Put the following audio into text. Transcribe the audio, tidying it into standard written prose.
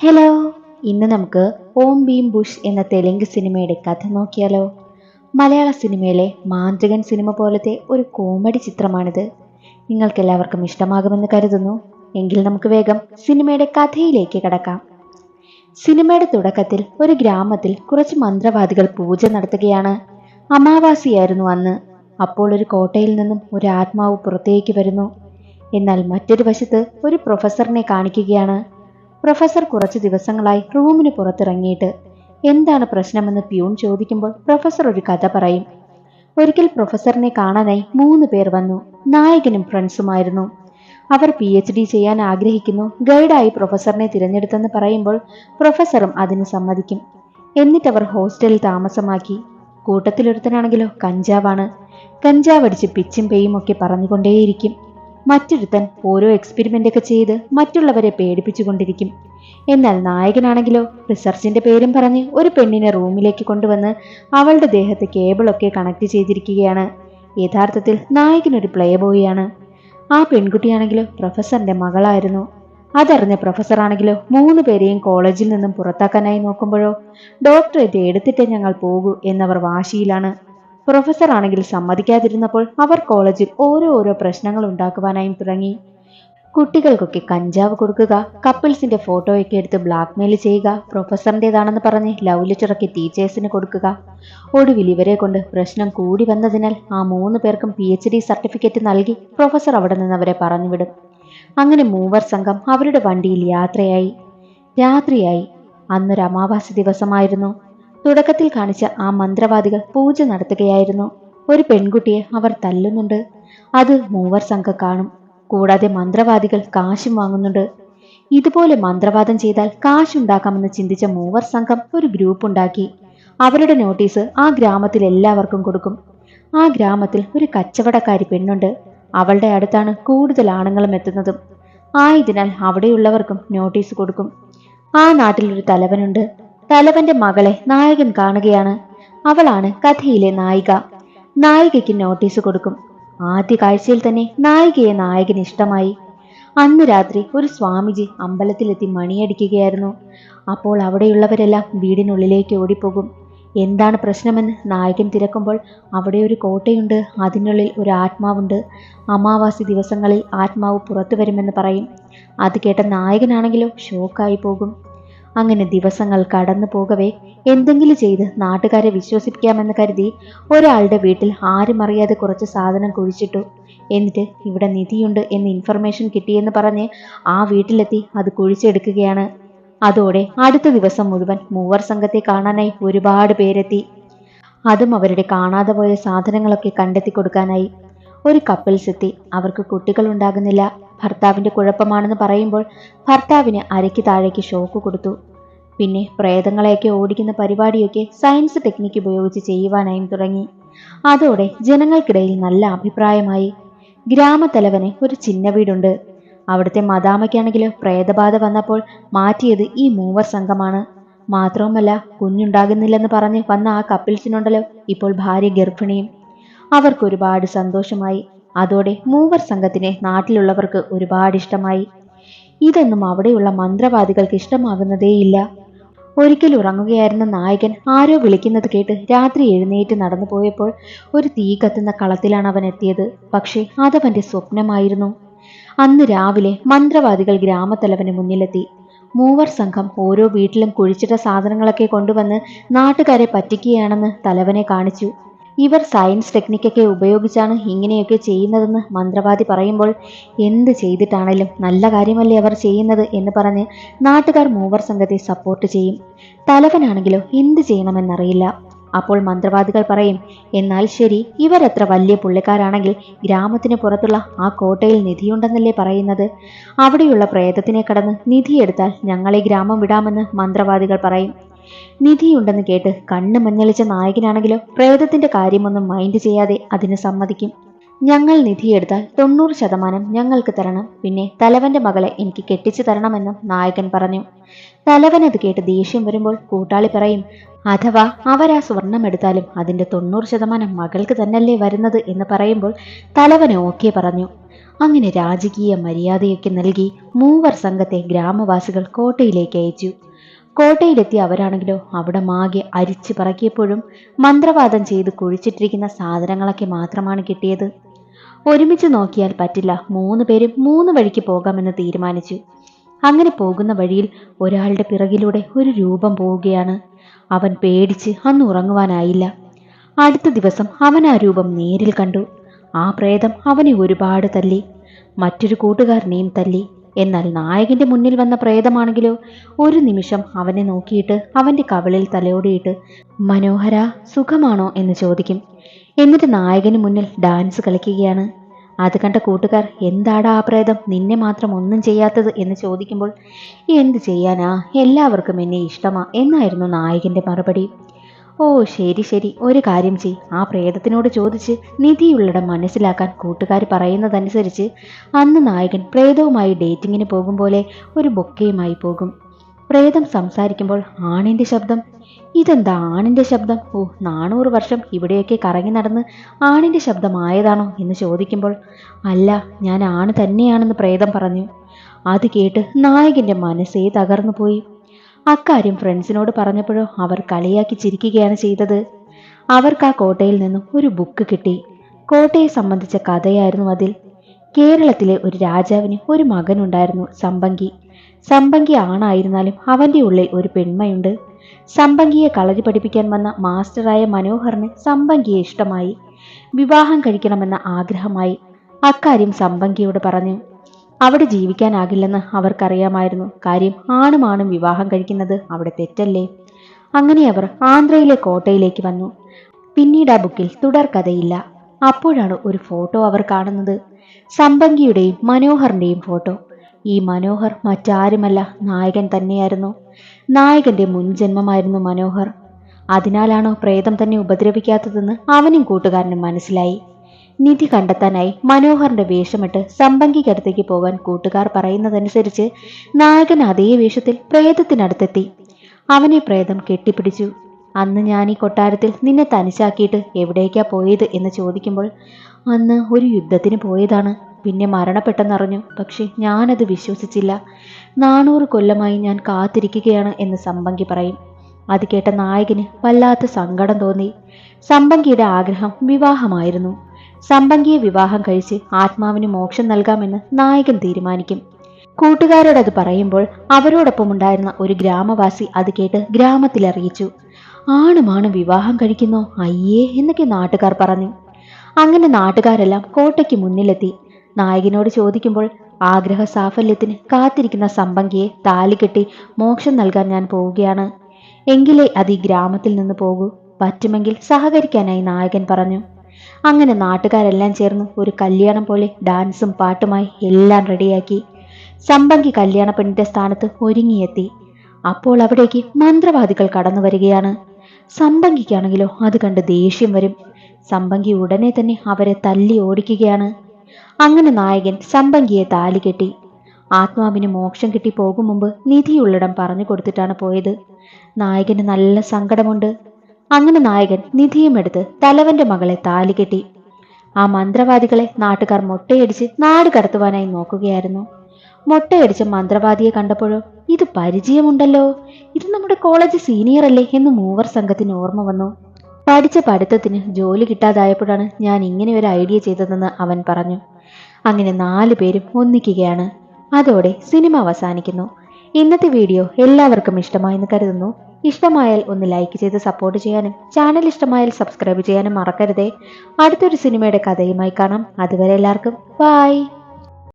Hello, ഇന്ന് നമുക്ക് ഓം Bhim Bush എന്ന തെലുങ്ക് സിനിമയുടെ കഥ നോക്കിയാലോ. മലയാള സിനിമയിലെ മാന്ത്രികൻ സിനിമ പോലത്തെ ഒരു കോമഡി ചിത്രമാണിത്. നിങ്ങൾക്കെല്ലാവർക്കും ഇഷ്ടമാകുമെന്ന് കരുതുന്നു. എങ്കിൽ നമുക്ക് വേഗം സിനിമയുടെ കഥയിലേക്ക് കടക്കാം. സിനിമയുടെ തുടക്കത്തിൽ ഒരു ഗ്രാമത്തിൽ കുറച്ച് മന്ത്രവാദികൾ പൂജ നടത്തുകയാണ്. അമാവാസിയായിരുന്നു അന്ന്. അപ്പോൾ ഒരു കോട്ടയിൽ നിന്നും ഒരു ആത്മാവ് പുറത്തേക്ക് വരുന്നു. എന്നാൽ മറ്റൊരു വശത്ത് ഒരു പ്രൊഫസറിനെ കാണിക്കുകയാണ്. പ്രൊഫസർ കുറച്ച് ദിവസങ്ങളായി റൂമിന് പുറത്തിറങ്ങിയിട്ട്. എന്താണ് പ്രശ്നമെന്ന് പ്യൂൺ ചോദിക്കുമ്പോൾ പ്രൊഫസർ ഒരു കഥ പറയും. ഒരിക്കൽ പ്രൊഫസറിനെ കാണാനായി 3 പേർ വന്നു. നായകനും ഫ്രണ്ട്സുമായിരുന്നു. അവർ PhD ചെയ്യാൻ ആഗ്രഹിക്കുന്നു. ഗൈഡായി പ്രൊഫസറിനെ തിരഞ്ഞെടുത്തെന്ന് പറയുമ്പോൾ പ്രൊഫസറും അതിന് സമ്മതിക്കും. എന്നിട്ടവർ ഹോസ്റ്റലിൽ താമസമാക്കി. കൂട്ടത്തിലൊരുത്തനാണെങ്കിലോ കഞ്ചാവാണ്. കഞ്ചാവ് അടിച്ച് പിച്ചും പേയും ഒക്കെ പറഞ്ഞുകൊണ്ടേയിരിക്കും. മറ്റൊരുത്തൻ ഓരോ എക്സ്പെരിമെന്റ് ഒക്കെ ചെയ്ത് മറ്റുള്ളവരെ പേടിപ്പിച്ചുകൊണ്ടിരിക്കും. എന്നാൽ നായകനാണെങ്കിലോ റിസർച്ചിന്റെ പേരും പറഞ്ഞ് ഒരു പെണ്ണിനെ റൂമിലേക്ക് കൊണ്ടുവന്ന് അവളുടെ ദേഹത്ത് കേബിളൊക്കെ കണക്ട് ചെയ്തിരിക്കുകയാണ്. യഥാർത്ഥത്തിൽ നായകനൊരു പ്ലേ ബോയിയാണ്. ആ പെൺകുട്ടിയാണെങ്കിലോ പ്രൊഫസറിന്റെ മകളായിരുന്നു. അതറിഞ്ഞ പ്രൊഫസറാണെങ്കിലോ 3 പേരെയും കോളേജിൽ നിന്നും പുറത്താക്കാനായി നോക്കുമ്പോഴോ ഡോക്ടറേറ്റ് എടുത്തിട്ടേ ഞങ്ങൾ പോകൂ എന്നവർ വാശിയിലാണ്. പ്രൊഫസർ ആണെങ്കിൽ സമ്മതിക്കാതിരുന്നപ്പോൾ അവർ കോളേജിൽ ഓരോ പ്രശ്നങ്ങൾ ഉണ്ടാക്കുവാനായും തുടങ്ങി. കുട്ടികൾക്കൊക്കെ കഞ്ചാവ് കൊടുക്കുക, കപ്പിൾസിന്റെ ഫോട്ടോയൊക്കെ എടുത്ത് ബ്ലാക്ക്മെയിൽ ചെയ്യുക, പ്രൊഫസറിൻ്റെതാണെന്ന് പറഞ്ഞ് ലവ് ലെറ്ററൊക്കെ ടീച്ചേഴ്സിന് കൊടുക്കുക. ഒടുവിൽ ഇവരെ കൊണ്ട് പ്രശ്നം കൂടി വന്നതിനാൽ ആ 3 പേർക്കും PhD സർട്ടിഫിക്കറ്റ് നൽകി പ്രൊഫസർ അവിടെ നിന്ന് അവരെ പറഞ്ഞുവിടും. അങ്ങനെ 3 സംഘം അവരുടെ വണ്ടിയിൽ യാത്രയായി. രാത്രിയായി. അന്നൊരു അമാവാസി ദിവസമായിരുന്നു. തുടക്കത്തിൽ കാണിച്ച ആ മന്ത്രവാദികൾ പൂജ നടത്തുകയായിരുന്നു. ഒരു പെൺകുട്ടിയെ അവർ തല്ലുന്നുണ്ട്. അത് 3 സംഘം കാണും. കൂടാതെ മന്ത്രവാദികൾ കാശും വാങ്ങുന്നുണ്ട്. ഇതുപോലെ മന്ത്രവാദം ചെയ്താൽ കാശുണ്ടാക്കാമെന്ന് ചിന്തിച്ച 3 സംഘം ഒരു ഗ്രൂപ്പ് ഉണ്ടാക്കി. അവരുടെ നോട്ടീസ് ആ ഗ്രാമത്തിൽ എല്ലാവർക്കും കൊടുക്കും. ആ ഗ്രാമത്തിൽ ഒരു കച്ചവടക്കാരി പെണ്ണുണ്ട്. അവളുടെ അടുത്താണ് കൂടുതൽ ആണുങ്ങളും എത്തുന്നതും. ആയതിനാൽ അവിടെയുള്ളവർക്കും നോട്ടീസ് കൊടുക്കും. ആ നാട്ടിലൊരു തലവനുണ്ട്. തലവന്റെ മകളെ നായകൻ കാണുകയാണ്. അവളാണ് കഥയിലെ നായിക. നായികയ്ക്ക് നോട്ടീസ് കൊടുക്കും. ആദ്യ കാഴ്ചയിൽ തന്നെ നായികയെ നായകന് ഇഷ്ടമായി. അന്ന് രാത്രി ഒരു സ്വാമിജി അമ്പലത്തിലെത്തി മണിയടിക്കുകയായിരുന്നു. അപ്പോൾ അവിടെയുള്ളവരെല്ലാം വീടിനുള്ളിലേക്ക് ഓടിപ്പോകും. എന്താണ് പ്രശ്നമെന്ന് നായകൻ തിരക്കുമ്പോൾ അവിടെ ഒരു കോട്ടയുണ്ട്, അതിനുള്ളിൽ ഒരു ആത്മാവുണ്ട്. അമാവാസി ദിവസങ്ങളിൽ ആത്മാവ് പുറത്തു വരുമെന്ന് പറയും. അത് കേട്ട നായകനാണെങ്കിലോ ഷോക്കായി പോകും. അങ്ങനെ ദിവസങ്ങൾ കടന്നു പോകവേ എന്തെങ്കിലും ചെയ്ത് നാട്ടുകാരെ വിശ്വസിപ്പിക്കാമെന്ന് കരുതി ഒരാളുടെ വീട്ടിൽ ആരും അറിയാതെ കുറച്ച് സാധനം കുഴിച്ചിട്ടു. എന്നിട്ട് ഇവിടെ നിധിയുണ്ട് എന്ന് ഇൻഫർമേഷൻ കിട്ടിയെന്ന് പറഞ്ഞ് ആ വീട്ടിലെത്തി അത് കുഴിച്ചെടുക്കുകയാണ്. അതോടെ അടുത്ത ദിവസം മുഴുവൻ 3 സംഘത്തെ കാണാനായി ഒരുപാട് പേരെത്തി. അതും അവരുടെ കാണാതെ പോയ സാധനങ്ങളൊക്കെ കണ്ടെത്തി കൊടുക്കാനായി. ഒരു കപ്പിൾസ് എത്തി. അവർക്ക് കുട്ടികൾ ഉണ്ടാകുന്നില്ല. ഭർത്താവിന്റെ കുഴപ്പമാണെന്ന് പറയുമ്പോൾ ഭർത്താവിന് അരയ്ക്ക് താഴേക്ക് ഷോക്ക് കൊടുത്തു. പിന്നെ പ്രേതങ്ങളെയൊക്കെ ഓടിക്കുന്ന പരിപാടിയൊക്കെ സയൻസ് ടെക്നിക്ക് ഉപയോഗിച്ച് ചെയ്യുവാനായും തുടങ്ങി. അതോടെ ജനങ്ങൾക്കിടയിൽ നല്ല അഭിപ്രായമായി. ഗ്രാമത്തലവന് ഒരു ചിന്ന വീടുണ്ട്. അവിടുത്തെ മദാമയ്ക്കാണെങ്കിലോ പ്രേതബാധ വന്നപ്പോൾ മാറ്റിയത് ഈ 3 സംഘമാണ്. മാത്രവുമല്ല, കുഞ്ഞുണ്ടാകുന്നില്ലെന്ന് പറഞ്ഞ് വന്ന ആ കപ്പിൾസിനുണ്ടല്ലോ ഇപ്പോൾ ഭാര്യ ഗർഭിണിയും. അവർക്ക് ഒരുപാട് സന്തോഷമായി. അതോടെ 3 സംഘത്തിനെ നാട്ടിലുള്ളവർക്ക് ഒരുപാട് ഇഷ്ടമായി. ഇതൊന്നും അവിടെയുള്ള മന്ത്രവാദികൾക്ക് ഇഷ്ടമാകുന്നതേയില്ല. ഒരിക്കൽ ഉറങ്ങുകയായിരുന്ന നായകൻ ആരോ വിളിക്കുന്നത് കേട്ട് രാത്രി എഴുന്നേറ്റ് നടന്നു പോയപ്പോൾ ഒരു തീ കത്തുന്ന കളത്തിലാണ് അവൻ എത്തിയത്. പക്ഷേ അതവന്റെ സ്വപ്നമായിരുന്നു. അന്ന് രാവിലെ മന്ത്രവാദികൾ ഗ്രാമത്തലവന് മുന്നിലെത്തി. 3 സംഘം ഓരോ വീട്ടിലും കുഴിച്ചിട്ട സാധനങ്ങളൊക്കെ കൊണ്ടുവന്ന് നാട്ടുകാരെ പറ്റിക്കുകയാണെന്ന് തലവനെ കാണിച്ചു. ഇവർ സയൻസ് ടെക്നിക്കൊക്കെ ഉപയോഗിച്ചാണ് ഇങ്ങനെയൊക്കെ ചെയ്യുന്നതെന്ന് മന്ത്രവാദി പറയുമ്പോൾ എന്ത് ചെയ്തിട്ടാണേലും നല്ല കാര്യമല്ലേ അവർ ചെയ്യുന്നത് എന്ന് പറഞ്ഞ് നാട്ടുകാർ 3 സംഘത്തെ സപ്പോർട്ട് ചെയ്യും. തലവനാണെങ്കിലോ എന്ത് ചെയ്യണമെന്നറിയില്ല. അപ്പോൾ മന്ത്രവാദികൾ പറയും, എന്നാൽ ശരി, ഇവരത്ര വലിയ പുള്ളിക്കാരാണെങ്കിൽ ഗ്രാമത്തിന് പുറത്തുള്ള ആ കോട്ടയിൽ നിധിയുണ്ടെന്നല്ലേ പറയുന്നത്. അവിടെയുള്ള പ്രേതത്തിനെ കടന്ന് നിധിയെടുത്താൽ ഞങ്ങളെ ഗ്രാമം വിടാമെന്ന് മന്ത്രവാദികൾ പറയും. നിധിയുണ്ടെന്ന് കേട്ട് കണ്ണ് മഞ്ഞളിച്ച നായകനാണെങ്കിലോ പ്രേതത്തിന്റെ കാര്യമൊന്നും മൈൻഡ് ചെയ്യാതെ അതിന് സമ്മതിക്കും. ഞങ്ങൾ നിധിയെടുത്താൽ 90% ഞങ്ങൾക്ക് തരണം. പിന്നെ തലവന്റെ മകളെ എനിക്ക് കെട്ടിച്ചു തരണമെന്നും നായകൻ പറഞ്ഞു. തലവൻ അത് കേട്ട് ദേഷ്യം വരുമ്പോൾ കൂട്ടാളി പറയും, അഥവാ അവരാ സ്വർണം എടുത്താലും അതിന്റെ 90% മകൾക്ക് തന്നല്ലേ വരുന്നത് എന്ന് പറയുമ്പോൾ തലവൻ ഓക്കെ പറഞ്ഞു. അങ്ങനെ രാജകീയ മര്യാദയൊക്കെ നൽകി മൂവർ സംഘത്തെ ഗ്രാമവാസികൾ കോട്ടയിലേക്ക് അയച്ചു. കോട്ടയിലെത്തി അവരാണെങ്കിലോ അവിടെ മാകെ അരിച്ചു പറക്കിയപ്പോഴും മന്ത്രവാദം ചെയ്ത് കുഴിച്ചിട്ടിരിക്കുന്ന സാധനങ്ങളൊക്കെ മാത്രമാണ് കിട്ടിയത്. ഒരുമിച്ച് നോക്കിയാൽ പറ്റില്ല, 3 പേരും 3 വഴിക്ക് പോകാമെന്ന് തീരുമാനിച്ചു. അങ്ങനെ പോകുന്ന വഴിയിൽ ഒരാളുടെ പിറകിലൂടെ ഒരു രൂപം പോവുകയാണ്. അവൻ പേടിച്ച് അന്ന് ഉറങ്ങുവാനായില്ല. അടുത്ത ദിവസം അവൻ ആ രൂപം നേരിൽ കണ്ടു. ആ പ്രേതം അവനെ ഒരുപാട് തല്ലി, മറ്റൊരു കൂട്ടുകാരനെയും തല്ലി. എന്നാൽ നായകന്റെ മുന്നിൽ വന്ന പ്രേതമാണെങ്കിലോ ഒരു നിമിഷം അവനെ നോക്കിയിട്ട് അവന്റെ കവിളിൽ തലയോടിയിട്ട് മനോഹര സുഖമാണോ എന്ന് ചോദിക്കും. എന്നിട്ട് നായകന് മുന്നിൽ ഡാൻസ് കളിക്കുകയാണ്. അത് കണ്ട കൂട്ടുകാർ എന്താടാ ആ പ്രേതം നിന്നെ മാത്രം ഒന്നും ചെയ്യാത്തത് എന്ന് ചോദിക്കുമ്പോൾ എന്ത് ചെയ്യാനാ, എല്ലാവർക്കും എന്നെ ഇഷ്ടമാ എന്നായിരുന്നു നായകന്റെ മറുപടി. ഓ ശരി ശരി, ഒരു കാര്യം ചെയ്, ആ പ്രേതത്തിനോട് ചോദിച്ച് നിധിയുള്ളിടം മനസ്സിലാക്കാൻ കൂട്ടുകാർ പറയുന്നതനുസരിച്ച് അന്ന് നായകൻ പ്രേതവുമായി ഡേറ്റിങ്ങിന് പോകും പോലെ ഒരു ബൊക്കയുമായി പോകും. പ്രേതം സംസാരിക്കുമ്പോൾ ആണിന്റെ ശബ്ദം. ഇതെന്താ ആണിന്റെ ശബ്ദം? ഓ 400 വർഷം ഇവിടെയൊക്കെ കറങ്ങി നടന്ന് ആണിന്റെ ശബ്ദമായതാണോ എന്ന് ചോദിക്കുമ്പോൾ അല്ല, ഞാൻ ആണ് തന്നെയാണെന്ന് പ്രേതം പറഞ്ഞു. അത് കേട്ട് നായകന്റെ മനസ്സേ തകർന്നു പോയി. അക്കാര്യം ഫ്രണ്ട്സിനോട് പറഞ്ഞപ്പോഴോ അവർ കളിയാക്കി ചിരിക്കുകയാണ് ചെയ്തത്. അവർക്ക് ആ കോട്ടയിൽ നിന്നും ഒരു ബുക്ക് കിട്ടി. കോട്ടയെ സംബന്ധിച്ച കഥയായിരുന്നു അതിൽ. കേരളത്തിലെ ഒരു രാജാവിന് ഒരു മകനുണ്ടായിരുന്നു, സംബങ്കി. സംബങ്കി ആണായിരുന്നാലും അവന്റെ ഉള്ളിൽ ഒരു പെൺമയുണ്ട്. സംബങ്കിയെ കളരി പഠിപ്പിക്കാൻ വന്ന മാസ്റ്ററായ മനോഹറിന് സംബങ്കിയെ ഇഷ്ടമായി. വിവാഹം കഴിക്കണമെന്ന ആഗ്രഹമായി. അക്കാര്യം സംബങ്കിയോട് പറഞ്ഞു. അവിടെ ജീവിക്കാനാകില്ലെന്ന് അവർക്കറിയാമായിരുന്നു. കാര്യം ആണും വിവാഹം കഴിക്കുന്നത് അവിടെ തെറ്റല്ലേ. അങ്ങനെ അവർ ആന്ധ്രയിലെ കോട്ടയിലേക്ക് വന്നു. പിന്നീട് ആ ബുക്കിൽ തുടർക്കഥയില്ല. അപ്പോഴാണ് ഒരു ഫോട്ടോ അവർ കാണുന്നത്, സംബങ്കിയുടെയും മനോഹറിന്റെയും ഫോട്ടോ. ഈ മനോഹർ മറ്റാരുമല്ല, നായകൻ തന്നെയായിരുന്നു. നായകന്റെ മുൻജന്മമായിരുന്നു മനോഹർ. അതിനാലാണോ പ്രേതം തന്നെ ഉപദ്രവിക്കാത്തതെന്ന് അവനും കൂട്ടുകാരനും മനസ്സിലായി. നിധി കണ്ടെത്താനായി മനോഹറിന്റെ വേഷമിട്ട് സംബങ്കിക്കടുത്തേക്ക് പോകാൻ കൂട്ടുകാർ പറയുന്നതനുസരിച്ച് നായകൻ അതേ വേഷത്തിൽ പ്രേതത്തിനടുത്തെത്തി. അവനെ പ്രേതം കെട്ടിപ്പിടിച്ചു. അന്ന് ഞാൻ ഈ കൊട്ടാരത്തിൽ നിന്നെ തനിച്ചാക്കിയിട്ട് എവിടേക്കാ പോയത് എന്ന് ചോദിക്കുമ്പോൾ അന്ന് ഒരു യുദ്ധത്തിന് പോയതാണ്, പിന്നെ മരണപ്പെട്ടെന്നറിഞ്ഞു. പക്ഷെ ഞാനത് വിശ്വസിച്ചില്ല. 400 കൊല്ലമായി ഞാൻ കാത്തിരിക്കുകയാണ് എന്ന് സംബങ്കി പറയും. അത് കേട്ട നായകന് വല്ലാത്ത സങ്കടം തോന്നി. സംബങ്കിയുടെ ആഗ്രഹം വിവാഹമായിരുന്നു. സംബങ്കിയെ വിവാഹം കഴിച്ച് ആത്മാവിന് മോക്ഷം നൽകാമെന്ന് നായകൻ തീരുമാനിക്കും. കൂട്ടുകാരോടത് പറയുമ്പോൾ അവരോടൊപ്പം ഉണ്ടായിരുന്ന ഒരു ഗ്രാമവാസി അത് കേട്ട് ഗ്രാമത്തിലറിയിച്ചു. ആണുമാണ് വിവാഹം കഴിക്കുന്നോ, അയ്യേ എന്നൊക്കെ നാട്ടുകാർ പറഞ്ഞു. അങ്ങനെ നാട്ടുകാരെല്ലാം കോട്ടയ്ക്ക് മുന്നിലെത്തി. നായകനോട് ചോദിക്കുമ്പോൾ ആഗ്രഹ സാഫല്യത്തിന് കാത്തിരിക്കുന്ന സംബങ്കിയെ താലികെട്ടി മോക്ഷം നൽകാൻ ഞാൻ പോവുകയാണ്. എങ്കിലേ അത് ഈ ഗ്രാമത്തിൽ നിന്ന് പോകൂ, പറ്റുമെങ്കിൽ സഹകരിക്കാനായി നായകൻ പറഞ്ഞു. അങ്ങനെ നാട്ടുകാരെല്ലാം ചേർന്ന് ഒരു കല്യാണം പോലെ ഡാൻസും പാട്ടുമായി എല്ലാം റെഡിയാക്കി. സംബങ്കി കല്യാണ പെണ്ണിന്റെ സ്ഥാനത്ത് ഒരുങ്ങിയെത്തി. അപ്പോൾ അവിടേക്ക് മന്ത്രവാദികൾ കടന്നു വരികയാണ്. സംബങ്കിക്കാണെങ്കിലോ അത് കണ്ട് ദേഷ്യം വരും. സംബങ്കി ഉടനെ തന്നെ അവരെ തല്ലി ഓടിക്കുകയാണ്. അങ്ങനെ നായകൻ സംബങ്കിയെ താലി കെട്ടി. ആത്മാവിന് മോക്ഷം കിട്ടി പോകും മുമ്പ് നിധിയുള്ളിടം പറഞ്ഞു കൊടുത്തിട്ടാണ് പോയത്. നായകന് നല്ല സങ്കടമുണ്ട്. അങ്ങനെ നായകൻ നിധിയും എടുത്ത് തലവന്റെ മകളെ താലി കെട്ടി. ആ മന്ത്രവാദികളെ നാട്ടുകാർ മൊട്ടയടിച്ച് നാട് കടത്തുവാനായി നോക്കുകയായിരുന്നു. മൊട്ടയടിച്ച മന്ത്രവാദിയെ കണ്ടപ്പോഴോ ഇത് പരിചയമുണ്ടല്ലോ, ഇത് നമ്മുടെ കോളേജ് സീനിയർ അല്ലേ എന്ന് മൂവർ സംഘത്തിന് ഓർമ്മ വന്നു. പഠിച്ച പഠിത്തത്തിന് ജോലി കിട്ടാതായപ്പോഴാണ് ഞാൻ ഇങ്ങനെ ഒരു ഐഡിയ ചെയ്തതെന്ന് അവൻ പറഞ്ഞു. അങ്ങനെ 4 പേരും ഒന്നിക്കുകയാണ്. അതോടെ സിനിമ അവസാനിക്കുന്നു. ഇന്നത്തെ വീഡിയോ എല്ലാവർക്കും ഇഷ്ടമായെന്ന് കരുതുന്നു. ഇഷ്ടമായാൽ ഒന്ന് ലൈക്ക് ചെയ്ത് സപ്പോർട്ട് ചെയ്യാനും ചാനൽ ഇഷ്ടമായാൽ സബ്സ്ക്രൈബ് ചെയ്യാനും മറക്കരുതേ. അടുത്തൊരു സിനിമയുടെ കഥയുമായി കാണാം. അതുവരെ എല്ലാവർക്കും ബൈ.